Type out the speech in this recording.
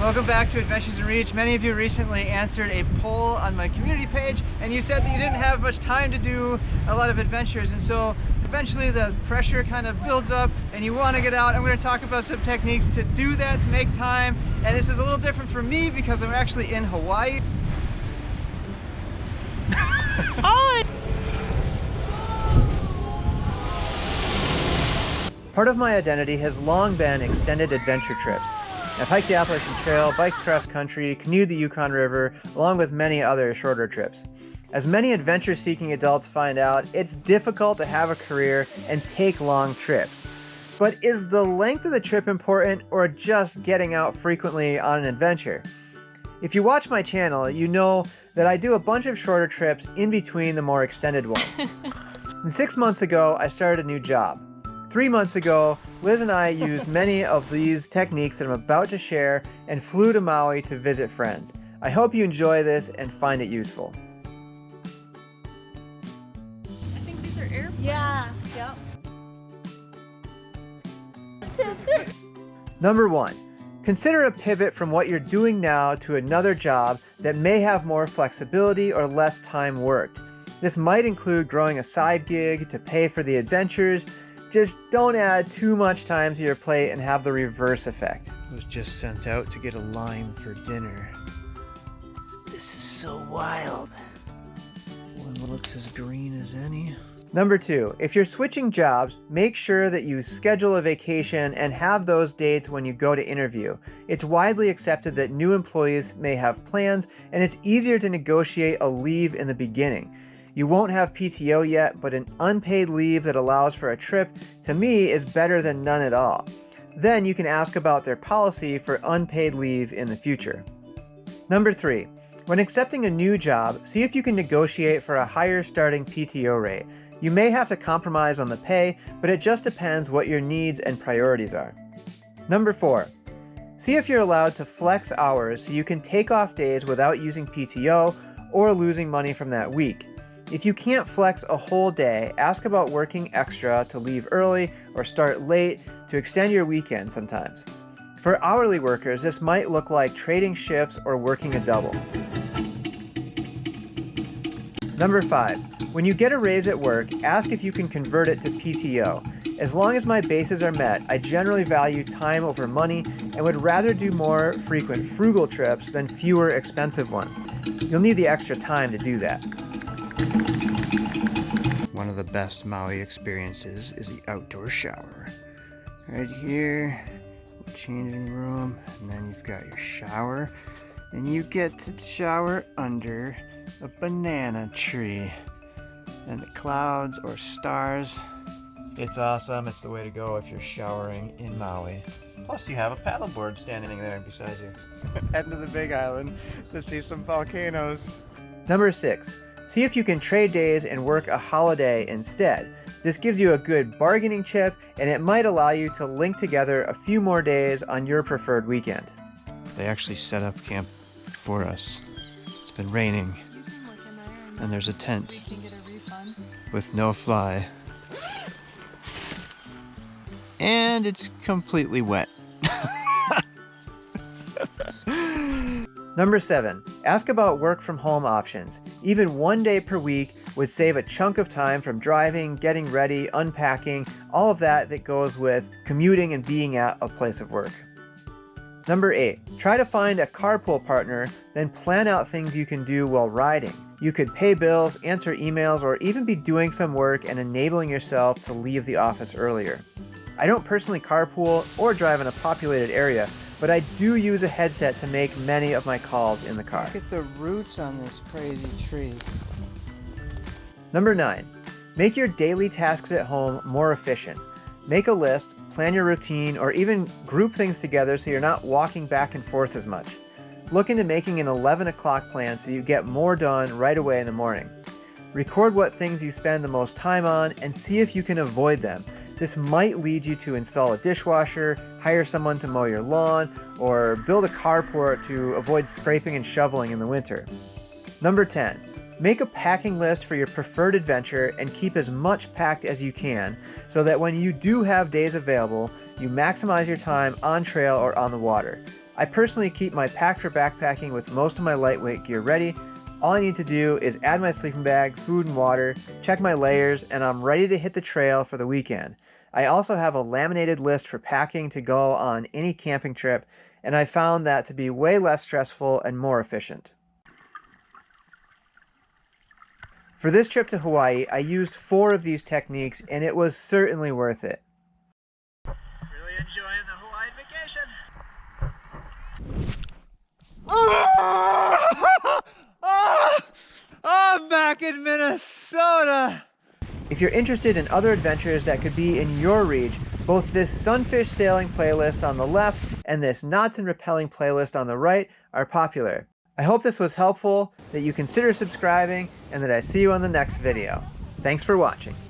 Welcome back to Adventures in Reach. Many of you recently answered a poll on my community page and you said that you didn't have much time to do a lot of adventures, and so eventually the pressure kind of builds up and you want to get out. I'm going to talk about some techniques to do that, to make time, and this is a little different for me because I'm actually in Hawaii. Part of my identity has long been extended adventure trips. I've hiked the Appalachian Trail, biked cross country, canoed the Yukon River, along with many other shorter trips. As many adventure-seeking adults find out, it's difficult to have a career and take long trips. But is the length of the trip important, or just getting out frequently on an adventure? If you watch my channel, you know that I do a bunch of shorter trips in between the more extended ones. And 6 months ago, I started a new job. 3 months ago, Liz and I used many of these techniques that I'm about to share and flew to Maui to visit friends. I hope you enjoy this and find it useful. I think these are airplanes. Yeah, yep. Number 1, consider a pivot from what you're doing now to another job that may have more flexibility or less time worked. This might include growing a side gig to pay for the adventures. Just don't add too much time to your plate and have the reverse effect. I was just sent out to get a lime for dinner. This is so wild. One looks as green as any. Number 2, if you're switching jobs, make sure that you schedule a vacation and have those dates when you go to interview. It's widely accepted that new employees may have plans, and it's easier to negotiate a leave in the beginning. You won't have PTO yet, but an unpaid leave that allows for a trip, to me, is better than none at all. Then you can ask about their policy for unpaid leave in the future. Number 3, when accepting a new job, see if you can negotiate for a higher starting PTO rate. You may have to compromise on the pay, but it just depends what your needs and priorities are. Number 4, see if you're allowed to flex hours so you can take off days without using PTO or losing money from that week. If you can't flex a whole day, ask about working extra to leave early or start late to extend your weekend sometimes. For hourly workers, this might look like trading shifts or working a double. Number 5, when you get a raise at work, ask if you can convert it to PTO. As long as my bases are met, I generally value time over money and would rather do more frequent frugal trips than fewer expensive ones. You'll need the extra time to do that. One of the best Maui experiences is the outdoor shower. Right here, changing room, and then you've got your shower, and you get to shower under a banana tree. And the clouds or stars. It's awesome. It's the way to go if you're showering in Maui. Plus you have a paddleboard standing there beside you. Heading to the Big Island to see some volcanoes. Number 6. See if you can trade days and work a holiday instead. This gives you a good bargaining chip, and it might allow you to link together a few more days on your preferred weekend. They actually set up camp for us. It's been raining, and there's a tent with no fly. And it's completely wet. Number 7, ask about work from home options. Even 1 day per week would save a chunk of time from driving, getting ready, unpacking, all of that goes with commuting and being at a place of work. Number 8, try to find a carpool partner, then plan out things you can do while riding. You could pay bills, answer emails, or even be doing some work and enabling yourself to leave the office earlier. I don't personally carpool or drive in a populated area, but I do use a headset to make many of my calls in the car. Look at the roots on this crazy tree. Number 9, make your daily tasks at home more efficient. Make a list, plan your routine, or even group things together so you're not walking back and forth as much. Look into making an 11 o'clock plan so you get more done right away in the morning. Record what things you spend the most time on and see if you can avoid them. This might lead you to install a dishwasher, hire someone to mow your lawn, or build a carport to avoid scraping and shoveling in the winter. Number 10, make a packing list for your preferred adventure and keep as much packed as you can so that when you do have days available, you maximize your time on trail or on the water. I personally keep my pack for backpacking with most of my lightweight gear ready. All I need to do is add my sleeping bag, food and water, check my layers, and I'm ready to hit the trail for the weekend. I also have a laminated list for packing to go on any camping trip, and I found that to be way less stressful and more efficient. For this trip to Hawaii, I used 4 of these techniques, and it was certainly worth it. Really enjoying the Hawaiian vacation. I'm back in Minnesota! If you're interested in other adventures that could be in your reach, both this Sunfish sailing playlist on the left and this knots and rappelling playlist on the right are popular. I hope this was helpful, that you consider subscribing, and that I see you on the next video. Thanks for watching.